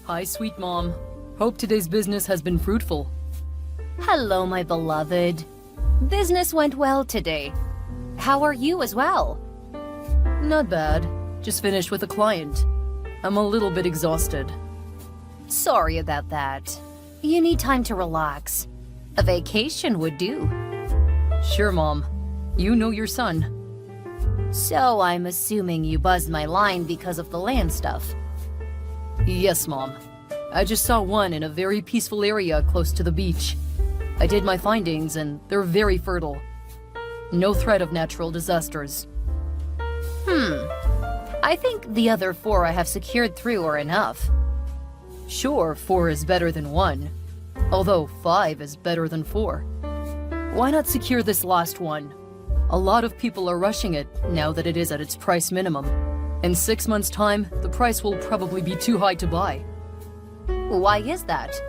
Hi, sweet mom. Hope today's business has been fruitful. Hello, my beloved. Business went well today. How are you as well? Not bad. Just finished with a client. I'm a little bit exhausted. Sorry about that. You need time to relax. A vacation would do. Sure, Mom. You know your son. So I'm assuming you buzzed my line because of the land stuff. Yes, Mom. I just saw one in a very peaceful area close to the beach. I did my findings and they're very fertile. No threat of natural disasters. I think the other 4 I have secured through are enough. Sure, 4 is better than 1. Although 5 is better than 4. Why not secure this last one? A lot of people are rushing it now that it is at its price minimum. In 6 months' time, the price will probably be too high to buy. Why is that?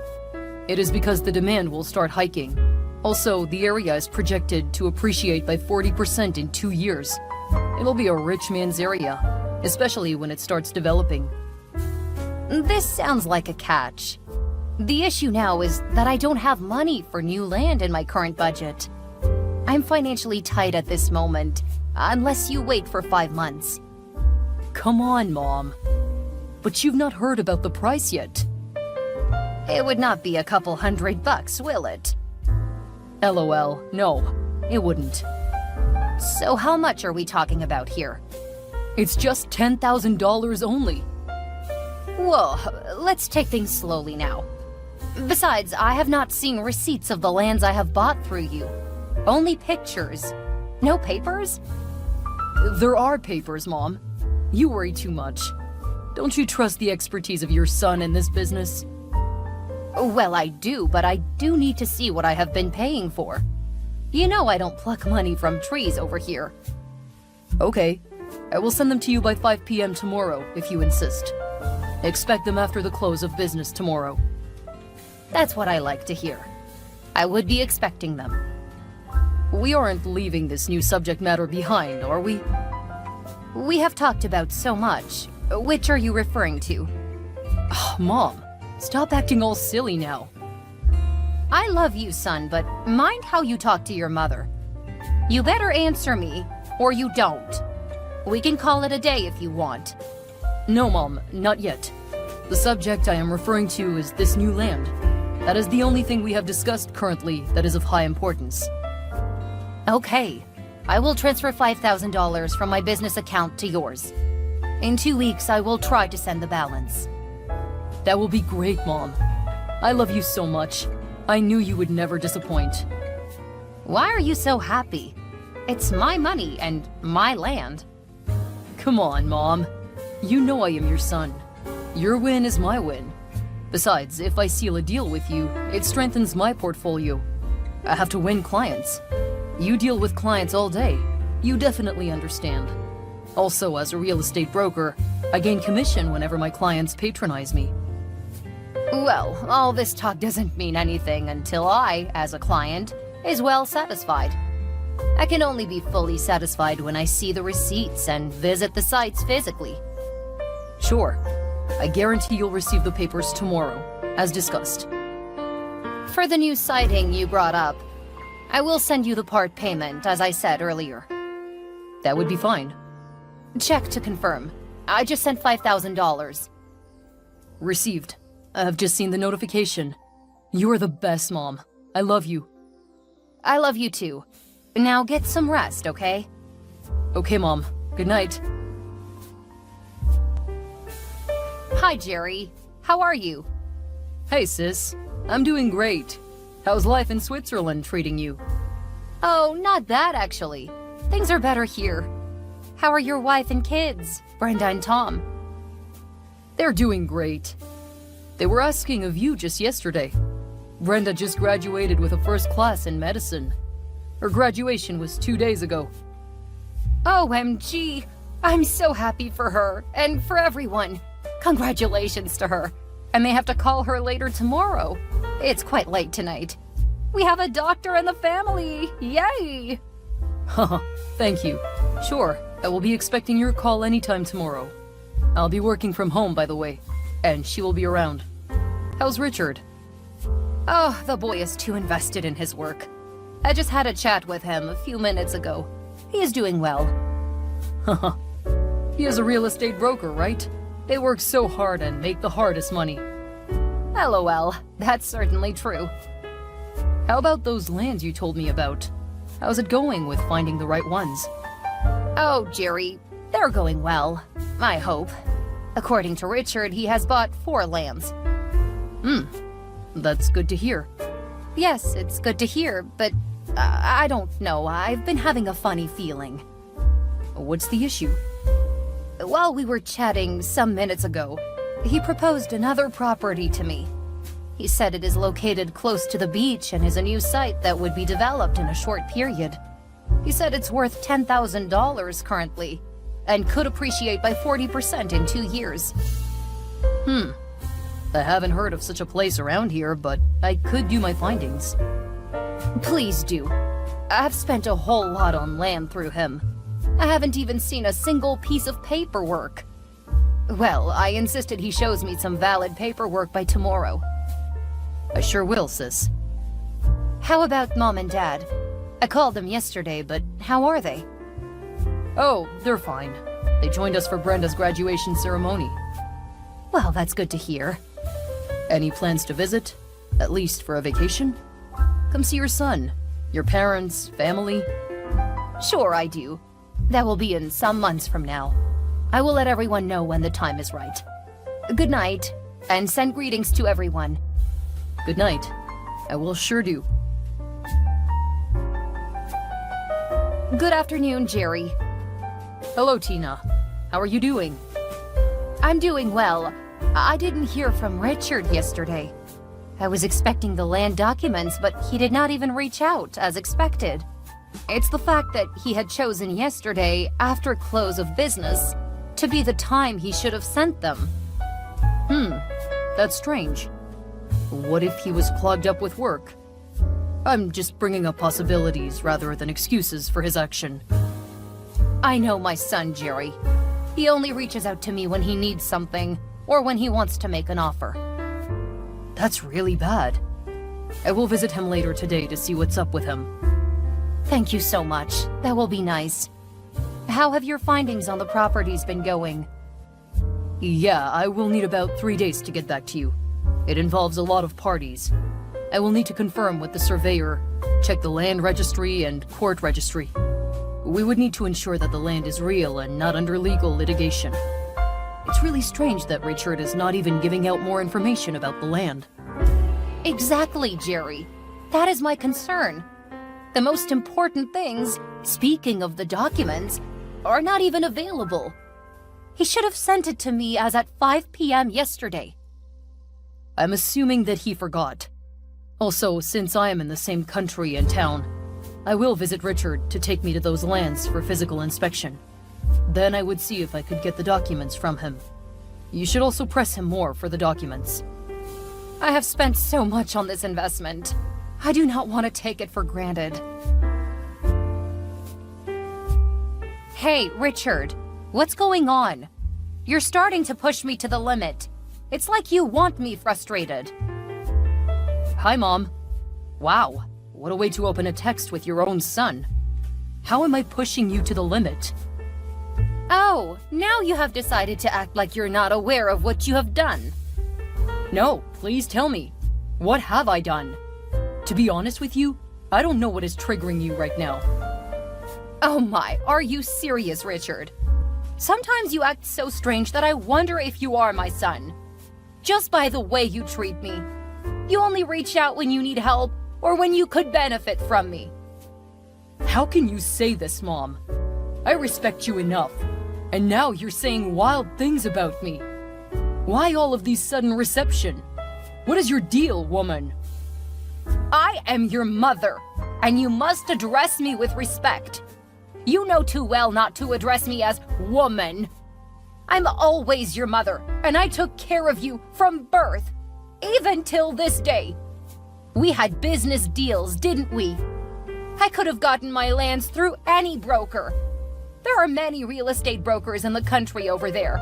It is because the demand will start hiking. Also, the area is projected to appreciate by 40% in 2 years. It'll be a rich man's area, especially when it starts developing. This sounds like a catch. The issue now is that I don't have money for new land in my current budget. I'm financially tight at this moment, unless you wait for 5 months. Come on, Mom. But you've not heard about the price yet. It would not be a couple $100, will it? LOL, no, it wouldn't. So how much are we talking about here? It's just $10,000 only. Whoa, let's take things slowly now. Besides, I have not seen receipts of the lands I have bought through you. Only pictures. No papers? There are papers, Mom. You worry too much. Don't you trust the expertise of your son in this business? Well, I do, but I do need to see what I have been paying for. You know I don't pluck money from trees over here. Okay, I will send them to you by 5 p.m. tomorrow, if you insist. Expect them after the close of business tomorrow. That's what I like to hear. I would be expecting them. We aren't leaving this new subject matter behind, are we? We have talked about so much. Which are you referring to? Mom, stop acting all silly now. I love you, son, but mind how you talk to your mother. You better answer me, or you don't. We can call it a day if you want. No, Mom, not yet. The subject I am referring to is this new land. That is the only thing we have discussed currently that is of high importance. Okay, I will transfer $5,000 from my business account to yours. In 2 weeks, I will try to send the balance. That will be great, Mom. I love you so much. I knew you would never disappoint. Why are you so happy? It's my money and my land. Come on, Mom. You know I am your son. Your win is my win. Besides, if I seal a deal with you, it strengthens my portfolio. I have to win clients. You deal with clients all day. You definitely understand. Also, as a real estate broker, I gain commission whenever my clients patronize me. Well, all this talk doesn't mean anything until I, as a client, is well satisfied. I can only be fully satisfied when I see the receipts and visit the sites physically. Sure. I guarantee you'll receive the papers tomorrow, as discussed. For the new siting you brought up, I will send you the part payment, as I said earlier. That would be fine. Check to confirm. I just sent $5,000. Received. I have just seen the notification. You are the best, Mom. I love you. I love you too. Now get some rest, okay? Okay, Mom. Good night. Hi, Jerry. How are you? Hey, sis. I'm doing great. How's life in Switzerland treating you? Oh, not bad, actually. Things are better here. How are your wife and kids, Brenda and Tom? They're doing great. They were asking of you just yesterday. Brenda just graduated with a first class in medicine. Her graduation was 2 days ago. OMG! I'm so happy for her, and for everyone. Congratulations to her. I may have to call her later tomorrow. It's quite late tonight. We have a doctor in the family! Yay! Haha, thank you. Sure, I will be expecting your call anytime tomorrow. I'll be working from home, by the way. and she will be around. How's Richard? Oh, the boy is too invested in his work. I just had a chat with him a few minutes ago. He is doing well. Haha. He is a real estate broker, right? They work so hard and make the hardest money. LOL, that's certainly true. How about those lands you told me about? How's it going with finding the right ones? Oh, Jerry, they're going well, I hope. According to Richard, he has bought 4 lands. That's good to hear. Yes, it's good to hear, but I don't know. I've been having a funny feeling. What's the issue? While we were chatting some minutes ago, he proposed another property to me. He said it is located close to the beach and is a new site that would be developed in a short period. He said it's worth $10,000 currently and could appreciate by 40% in 2 years. I haven't heard of such a place around here, but I could do my findings. Please do. I've spent a whole lot on land through him. I haven't even seen a single piece of paperwork. Well, I insisted he shows me some valid paperwork by tomorrow. I sure will, sis. How about Mom and Dad? I called them yesterday, but how are they? Oh, they're fine. They joined us for Brenda's graduation ceremony. Well, that's good to hear. Any plans to visit? At least for a vacation? Come see your son, your parents, family. Sure, I do. That will be in some months from now. I will let everyone know when the time is right. Good night, and send greetings to everyone. Good night. I will sure do. Good afternoon, Jerry. Hello, Tina. How are you doing? I'm doing well. I didn't hear from Richard yesterday. I was expecting the land documents, but he did not even reach out, as expected. It's the fact that he had chosen yesterday, after close of business, to be the time he should have sent them. That's strange. What if he was clogged up with work? I'm just bringing up possibilities rather than excuses for his action. I know my son, Jerry. He only reaches out to me when he needs something, or when he wants to make an offer. That's really bad. I will visit him later today to see what's up with him. Thank you so much. That will be nice. How have your findings on the properties been going? Yeah, I will need about 3 days to get back to you. It involves a lot of parties. I will need to confirm with the surveyor, check the land registry and court registry. We would need to ensure that the land is real and not under legal litigation. It's really strange that Richard is not even giving out more information about the land. Exactly, Jerry. That is my concern. The most important things, speaking of the documents, are not even available. He should have sent it to me as at 5 p.m. yesterday. I'm assuming that he forgot. Also, since I am in the same country and town, I will visit Richard to take me to those lands for physical inspection. Then I would see if I could get the documents from him. You should also press him more for the documents. I have spent so much on this investment. I do not want to take it for granted. Hey, Richard, what's going on? You're starting to push me to the limit. It's like you want me frustrated. Hi, Mom. Wow, what a way to open a text with your own son. How am I pushing you to the limit? Oh, now you have decided to act like you're not aware of what you have done. No, please tell me. What have I done? To be honest with you, I don't know what is triggering you right now. Oh my, are you serious, Richard? Sometimes you act so strange that I wonder if you are my son. Just by the way you treat me. You only reach out when you need help or when you could benefit from me. How can you say this, Mom? I respect you enough, and now you're saying wild things about me. Why all of these sudden reception? What is your deal, woman? I am your mother, and you must address me with respect. You know too well not to address me as woman. I'm always your mother, and I took care of you from birth, even till this day. We had business deals, didn't we? I could have gotten my lands through any broker. There are many real estate brokers in the country over there.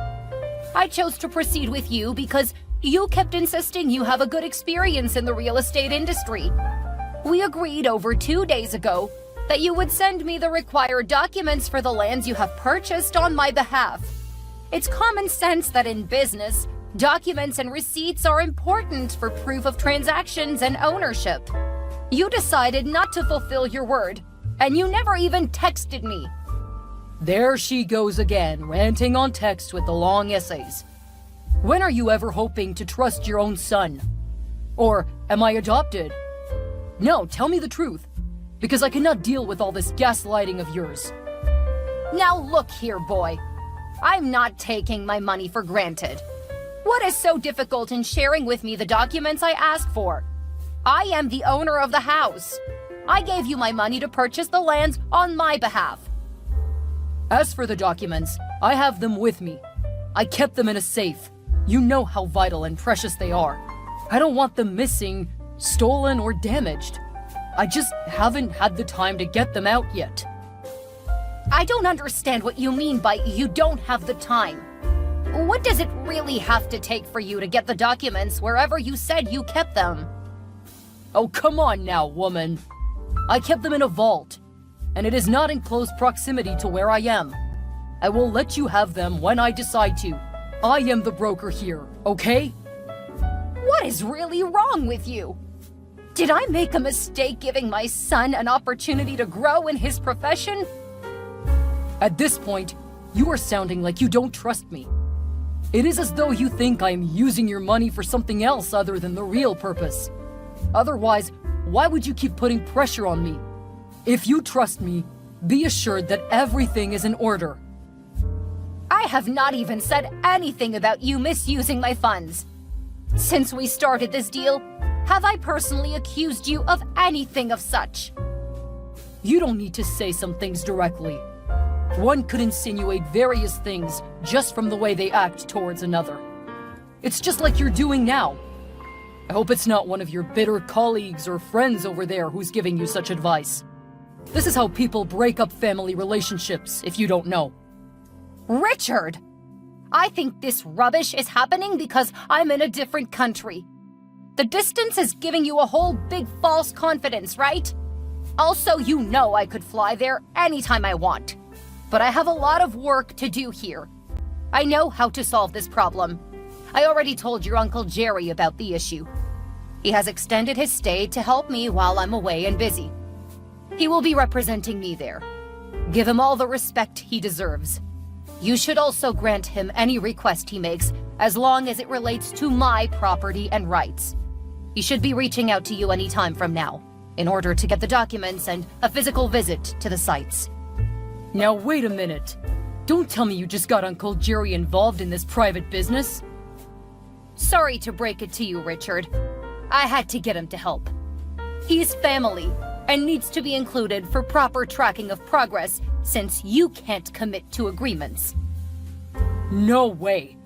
I chose to proceed with you because you kept insisting you have a good experience in the real estate industry. We agreed over 2 days ago that you would send me the required documents for the lands you have purchased on my behalf. It's common sense that in business, documents and receipts are important for proof of transactions and ownership. You decided not to fulfill your word, and you never even texted me. There she goes again, ranting on text with the long essays. When are you ever hoping to trust your own son? Or am I adopted? No, tell me the truth, because I cannot deal with all this gaslighting of yours. Now look here, boy. I'm not taking my money for granted. What is so difficult in sharing with me the documents I asked for? I am the owner of the house. I gave you my money to purchase the lands on my behalf. As for the documents, I have them with me. I kept them in a safe. You know how vital and precious they are. I don't want them missing, stolen, or damaged. I just haven't had the time to get them out yet. I don't understand what you mean by you don't have the time. What does it really have to take for you to get the documents wherever you said you kept them? Oh, come on now, woman. I kept them in a vault, and it is not in close proximity to where I am. I will let you have them when I decide to. I am the broker here, okay? What is really wrong with you? Did I make a mistake giving my son an opportunity to grow in his profession? At this point, you are sounding like you don't trust me. It is as though you think I am using your money for something else other than the real purpose. Otherwise, why would you keep putting pressure on me? If you trust me, be assured that everything is in order. I have not even said anything about you misusing my funds. Since we started this deal, have I personally accused you of anything of such? You don't need to say some things directly. One could insinuate various things just from the way they act towards another. It's just like you're doing now. I hope it's not one of your bitter colleagues or friends over there who's giving you such advice. This is how people break up family relationships, if you don't know. Richard! I think this rubbish is happening because I'm in a different country. The distance is giving you a whole big false confidence, right? Also, you know I could fly there anytime I want. But I have a lot of work to do here. I know how to solve this problem. I already told your Uncle Jerry about the issue. He has extended his stay to help me while I'm away and busy. He will be representing me there. Give him all the respect he deserves. You should also grant him any request he makes, as long as it relates to my property and rights. He should be reaching out to you any time from now, in order to get the documents and a physical visit to the sites. Now wait a minute. Don't tell me you just got Uncle Jerry involved in this private business. Sorry to break it to you, Richard. I had to get him to help. He's family and needs to be included for proper tracking of progress since you can't commit to agreements. No way.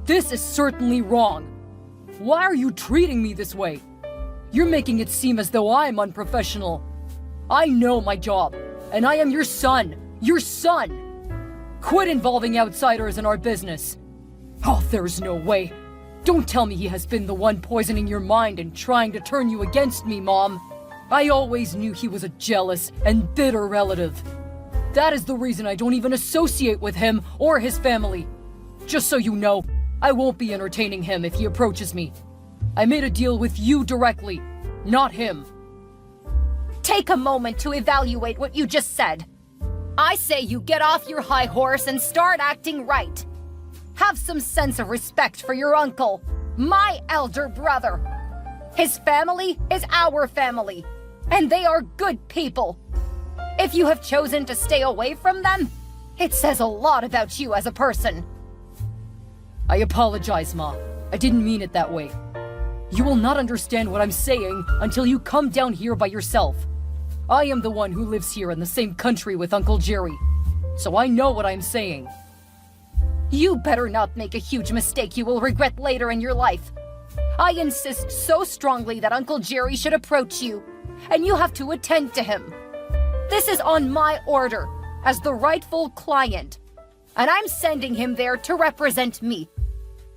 This is certainly wrong. Why are you treating me this way? You're making it seem as though I'm unprofessional. I know my job, and I am your son. Your son! Quit involving outsiders in our business. Oh, there's no way. Don't tell me he has been the one poisoning your mind and trying to turn you against me, Mom. I always knew he was a jealous and bitter relative. That is the reason I don't even associate with him or his family. Just so you know, I won't be entertaining him if he approaches me. I made a deal with you directly, not him. Take a moment to evaluate what you just said. I say you get off your high horse and start acting right. Have some sense of respect for your uncle, my elder brother. His family is our family, and they are good people. If you have chosen to stay away from them, it says a lot about you as a person. I apologize, Ma. I didn't mean it that way. You will not understand what I'm saying until you come down here by yourself. I am the one who lives here in the same country with Uncle Jerry, so I know what I'm saying. You better not make a huge mistake you will regret later in your life. I insist so strongly that Uncle Jerry should approach you, and you have to attend to him. This is on my order, as the rightful client. and I'm sending him there to represent me.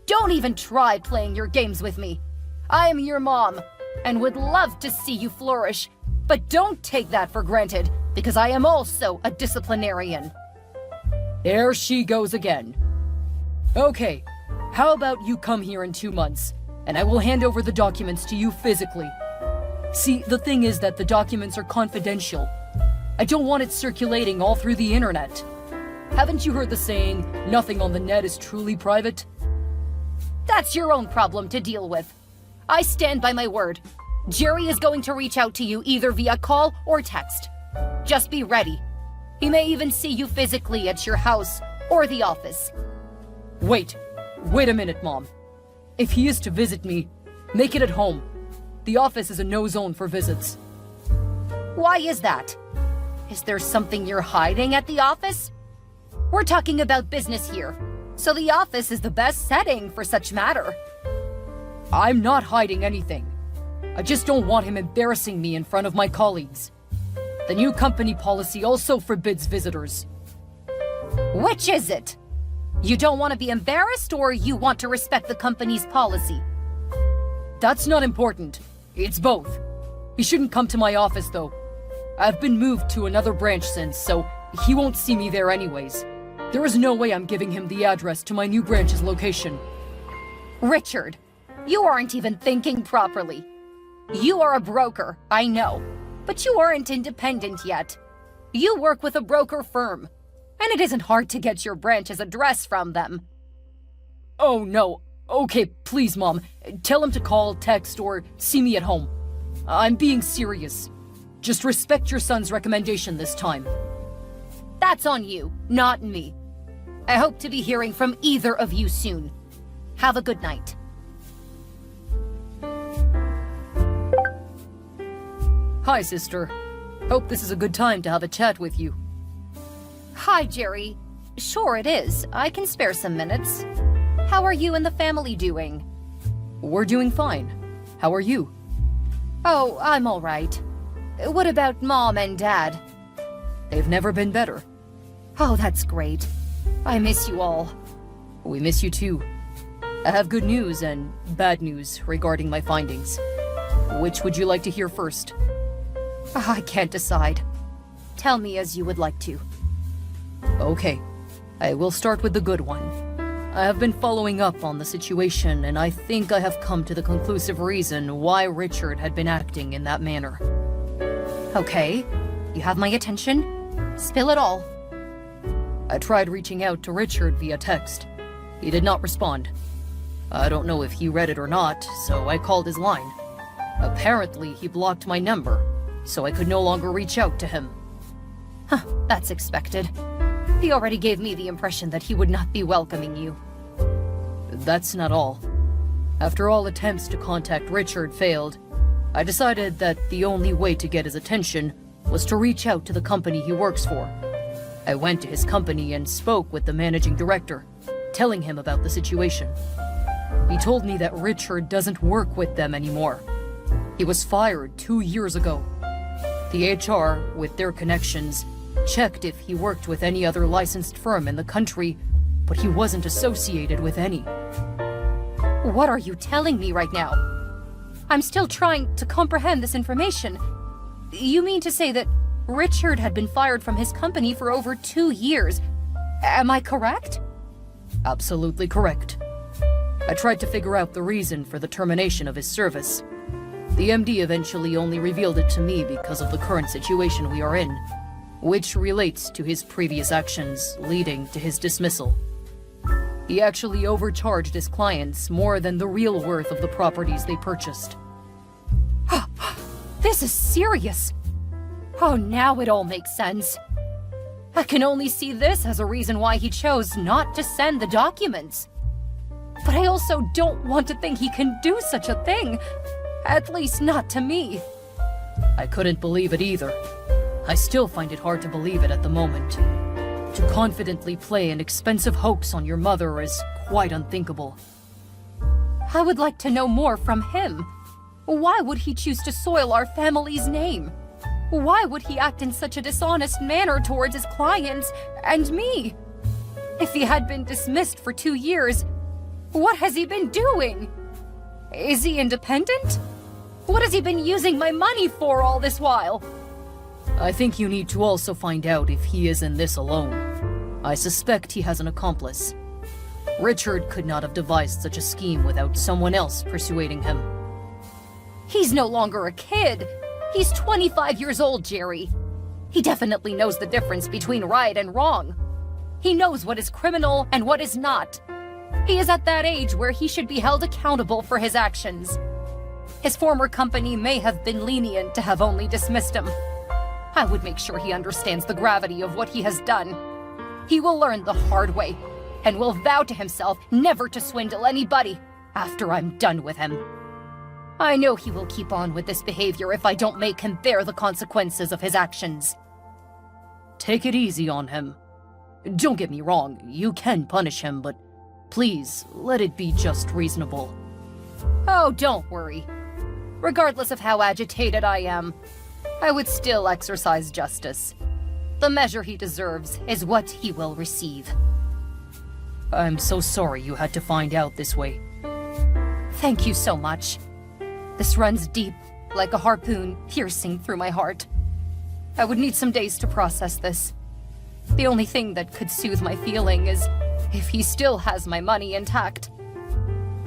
Don't even try playing your games with me. I am your mom, and would love to see you flourish, but don't take that for granted, because I am also a disciplinarian. There she goes again. Okay, how about you come here in 2 months, and I will hand over the documents to you physically. See, the thing is that the documents are confidential. I don't want it circulating all through the internet. Haven't you heard the saying, nothing on the net is truly private? That's your own problem to deal with. I stand by my word. Jerry is going to reach out to you either via call or text. Just be ready. He may even see you physically at your house or the office. Wait a minute, Mom. If he is to visit me, make it at home. The office is a no zone for visits. Why is that? Is there something you're hiding at the office? We're talking about business here, so the office is the best setting for such matter. I'm not hiding anything. I just don't want him embarrassing me in front of my colleagues. The new company policy also forbids visitors. Which is it? You don't want to be embarrassed, or you want to respect the company's policy? That's not important. It's both. He shouldn't come to my office, though. I've been moved to another branch since, so he won't see me there anyways. There is no way I'm giving him the address to my new branch's location. Richard, you aren't even thinking properly. You are a broker, I know, but you aren't independent yet. You work with a broker firm, and it isn't hard to get your branch's address from them. Oh, no. Okay, please, Mom. Tell him to call, text, or see me at home. I'm being serious. Just respect your son's recommendation this time. That's on you, not me. I hope to be hearing from either of you soon. Have a good night. Hi, sister. Hope this is a good time to have a chat with you. Hi, Jerry. Sure it is. I can spare some minutes. How are you and the family doing? We're doing fine. How are you? Oh, I'm all right. What about Mom and Dad? They've never been better. Oh, that's great. I miss you all. We miss you too. I have good news and bad news regarding my findings. Which would you like to hear first? I can't decide. Tell me as you would like to. Okay, I will start with the good one. I have been following up on the situation, and I think I have come to the conclusive reason why Richard had been acting in that manner. Okay, you have my attention. Spill it all. I tried reaching out to Richard via text. He did not respond. I don't know if he read it or not, so I called his line. Apparently, he blocked my number, so I could no longer reach out to him. Huh, that's expected. He already gave me the impression that he would not be welcoming you. That's not all. After all attempts to contact Richard failed, I decided that the only way to get his attention was to reach out to the company he works for. I went to his company and spoke with the managing director, telling him about the situation. He told me that Richard doesn't work with them anymore. He was fired 2 years ago. The HR, with their connections, checked if he worked with any other licensed firm in the country, but he wasn't associated with any. What are you telling me right now? I'm still trying to comprehend this information. You mean to say that Richard had been fired from his company for over 2 years? Am I correct? Absolutely correct. I tried to figure out the reason for the termination of his service. The MD eventually only revealed it to me because of the current situation we are in, which relates to his previous actions leading to his dismissal. He actually overcharged his clients more than the real worth of the properties they purchased. This is serious. Oh, now it all makes sense. I can only see this as a reason why he chose not to send the documents. But I also don't want to think he can do such a thing. At least not to me. I couldn't believe it either. I still find it hard to believe it at the moment. To confidently play an expensive hoax on your mother is quite unthinkable. I would like to know more from him. Why would he choose to soil our family's name? Why would he act in such a dishonest manner towards his clients and me? If he had been dismissed for 2 years, what has he been doing? Is he independent? What has he been using my money for all this while? I think you need to also find out if he is in this alone. I suspect he has an accomplice. Richard could not have devised such a scheme without someone else persuading him. He's no longer a kid. He's 25 years old, Jerry. He definitely knows the difference between right and wrong. He knows what is criminal and what is not. He is at that age where he should be held accountable for his actions. His former company may have been lenient to have only dismissed him. I would make sure he understands the gravity of what he has done. He will learn the hard way, and will vow to himself never to swindle anybody after I'm done with him. I know he will keep on with this behavior if I don't make him bear the consequences of his actions. Take it easy on him. Don't get me wrong, you can punish him, but please, let it be just reasonable. Oh, don't worry. Regardless of how agitated I am, I would still exercise justice. The measure he deserves is what he will receive. I'm so sorry you had to find out this way. Thank you so much. This runs deep, like a harpoon piercing through my heart. I would need some days to process this. The only thing that could soothe my feeling is if he still has my money intact.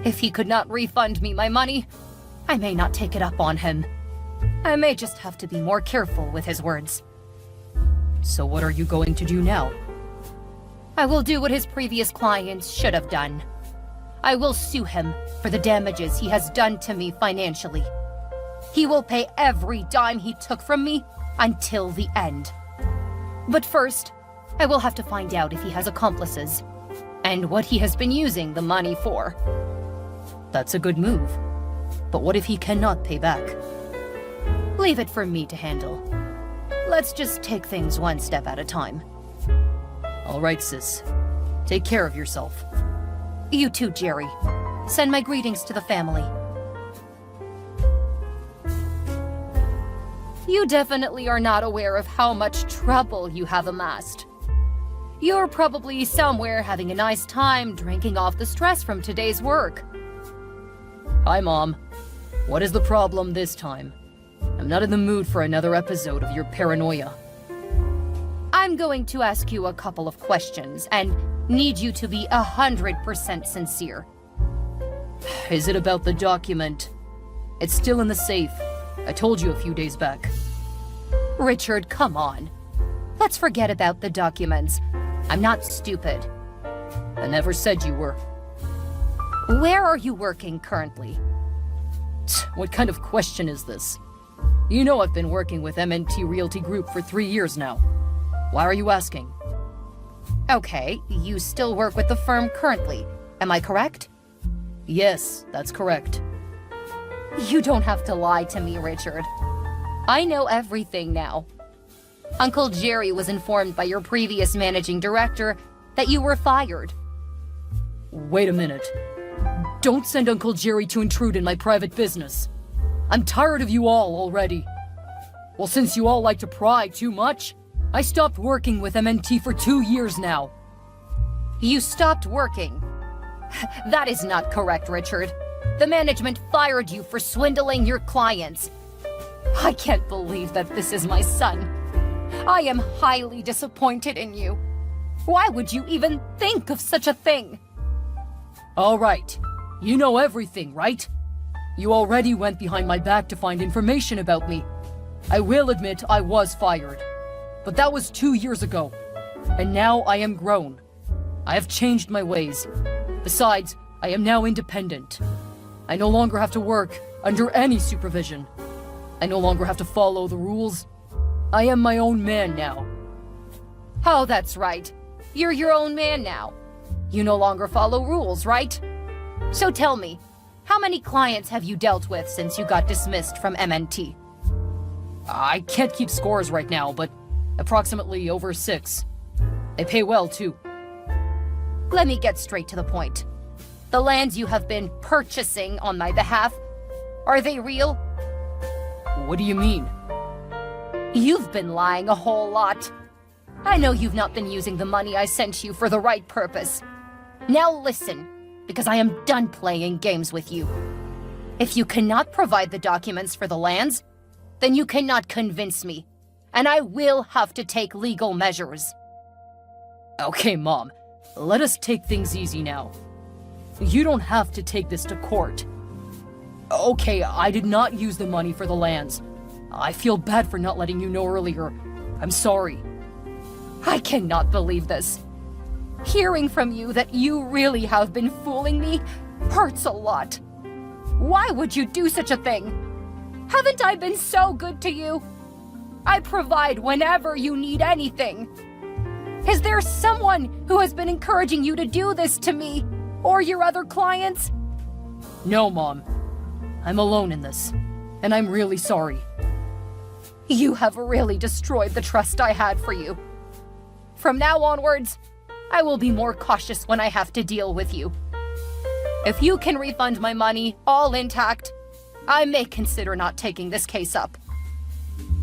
If he could not refund me my money, I may not take it up on him. I may just have to be more careful with his words. So what are you going to do now? I will do what his previous clients should have done. I will sue him for the damages he has done to me financially. He will pay every dime he took from me until the end. But first, I will have to find out if he has accomplices, and what he has been using the money for. That's a good move. But what if he cannot pay back? Leave it for me to handle. Let's just take things one step at a time. All right, sis. Take care of yourself. You too, Jerry. Send my greetings to the family. You definitely are not aware of how much trouble you have amassed. You're probably somewhere having a nice time drinking off the stress from today's work. Hi, Mom. What is the problem this time? I'm not in the mood for another episode of your paranoia. I'm going to ask you a couple of questions and need you to be 100% sincere. Is it about the document? It's still in the safe. I told you a few days back. Richard, come on. Let's forget about the documents. I'm not stupid. I never said you were. Where are you working currently? What kind of question is this? You know I've been working with MNT Realty Group for 3 years now. Why are you asking? Okay, you still work with the firm currently, am I correct? Yes, that's correct. You don't have to lie to me, Richard. I know everything now. Uncle Jerry was informed by your previous managing director that you were fired. Wait a minute. Don't send Uncle Jerry to intrude in my private business. I'm tired of you all already. Well, since you all like to pry too much, I stopped working with MNT for 2 years now. You stopped working? That is not correct, Richard. The management fired you for swindling your clients. I can't believe that this is my son. I am highly disappointed in you. Why would you even think of such a thing? All right. You know everything, right? You already went behind my back to find information about me. I will admit I was fired. But that was 2 years ago. And now I am grown. I have changed my ways. Besides, I am now independent. I no longer have to work under any supervision. I no longer have to follow the rules. I am my own man now. Oh, that's right. You're your own man now. You no longer follow rules, right? So tell me, how many clients have you dealt with since you got dismissed from MNT? I can't keep scores right now, but approximately over 6. They pay well, too. Let me get straight to the point. The lands you have been purchasing on my behalf, are they real? What do you mean? You've been lying a whole lot. I know you've not been using the money I sent you for the right purpose. Now listen, because I am done playing games with you. If you cannot provide the documents for the lands, then you cannot convince me, and I will have to take legal measures. Okay, Mom. Let us take things easy now. You don't have to take this to court. Okay, I did not use the money for the lands. I feel bad for not letting you know earlier. I'm sorry. I cannot believe this. Hearing from you that you really have been fooling me hurts a lot. Why would you do such a thing? Haven't I been so good to you? I provide whenever you need anything. Is there someone who has been encouraging you to do this to me or your other clients? No, Mom. I'm alone in this, and I'm really sorry. You have really destroyed the trust I had for you. From now onwards, I will be more cautious when I have to deal with you. If you can refund my money all intact, I may consider not taking this case up.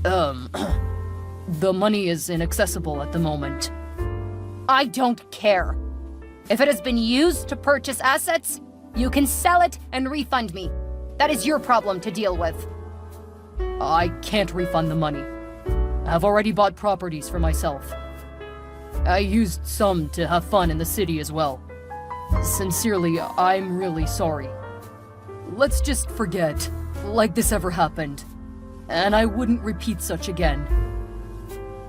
The money is inaccessible at the moment. I don't care. If it has been used to purchase assets, you can sell it and refund me. That is your problem to deal with. I can't refund the money. I've already bought properties for myself. I used some to have fun in the city as well. Sincerely, I'm really sorry. Let's just forget, like this ever happened. And I wouldn't repeat such again.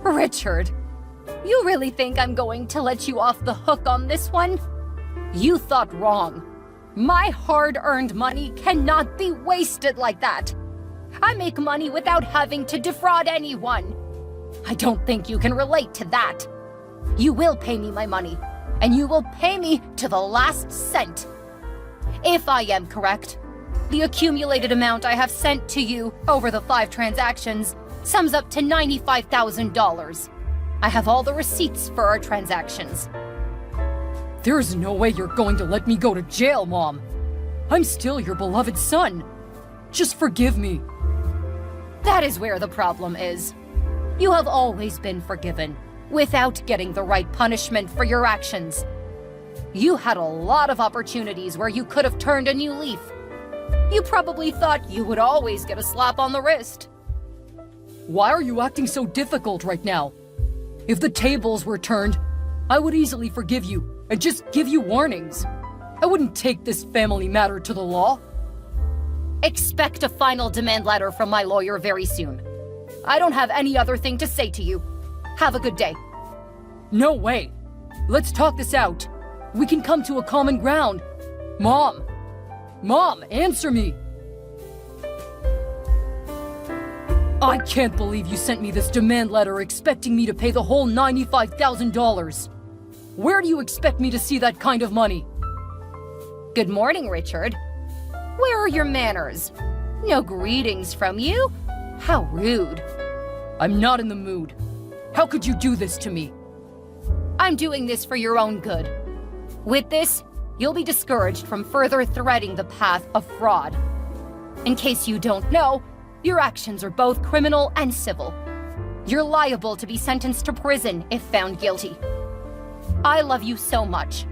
Richard, you really think I'm going to let you off the hook on this one? You thought wrong. My hard-earned money cannot be wasted like that. I make money without having to defraud anyone. I don't think you can relate to that. You will pay me my money, and you will pay me to the last cent. If I am correct, the accumulated amount I have sent to you over the 5 transactions sums up to $95,000. I have all the receipts for our transactions. There's no way you're going to let me go to jail, Mom. I'm still your beloved son. Just forgive me. That is where the problem is. You have always been forgiven, without getting the right punishment for your actions. You had a lot of opportunities where you could have turned a new leaf. You probably thought you would always get a slap on the wrist. Why are you acting so difficult right now? If the tables were turned, I would easily forgive you and just give you warnings. I wouldn't take this family matter to the law. Expect a final demand letter from my lawyer very soon. I don't have any other thing to say to you. Have a good day. No way. Let's talk this out. We can come to a common ground. Mom! Mom, answer me! I can't believe you sent me this demand letter expecting me to pay the whole $95,000. Where do you expect me to see that kind of money? Good morning, Richard. Where are your manners? No greetings from you? How rude. I'm not in the mood. How could you do this to me? I'm doing this for your own good. With this, you'll be discouraged from further threading the path of fraud. In case you don't know, your actions are both criminal and civil. You're liable to be sentenced to prison if found guilty. I love you so much,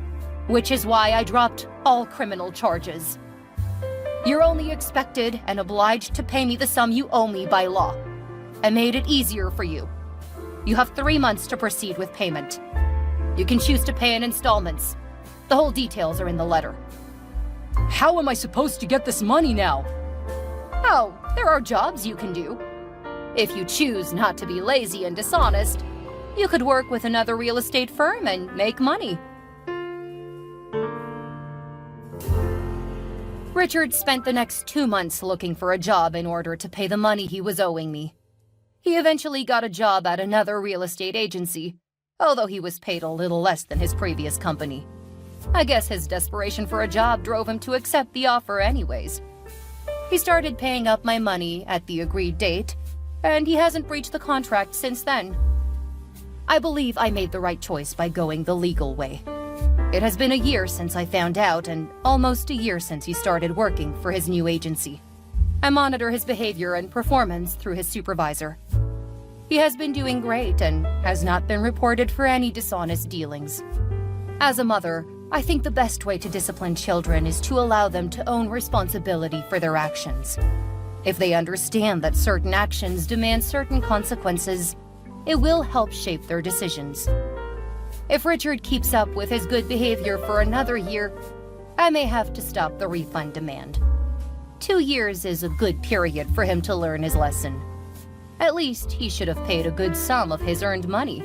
which is why I dropped all criminal charges. You're only expected and obliged to pay me the sum you owe me by law. I made it easier for you. You have 3 months to proceed with payment. You can choose to pay in installments. The whole details are in the letter. How am I supposed to get this money now? Oh, there are jobs you can do. If you choose not to be lazy and dishonest, you could work with another real estate firm and make money. Richard spent the next 2 months looking for a job in order to pay the money he was owing me. He eventually got a job at another real estate agency, although he was paid a little less than his previous company. I guess his desperation for a job drove him to accept the offer anyways. He started paying up my money at the agreed date, and he hasn't breached the contract since then. I believe I made the right choice by going the legal way. It has been a year since I found out, and almost a year since he started working for his new agency. I monitor his behavior and performance through his supervisor. He has been doing great and has not been reported for any dishonest dealings. As a mother, I think the best way to discipline children is to allow them to own responsibility for their actions. If they understand that certain actions demand certain consequences, it will help shape their decisions. If Richard keeps up with his good behavior for another year, I may have to stop the refund demand. 2 years is a good period for him to learn his lesson. At least he should have paid a good sum of his earned money.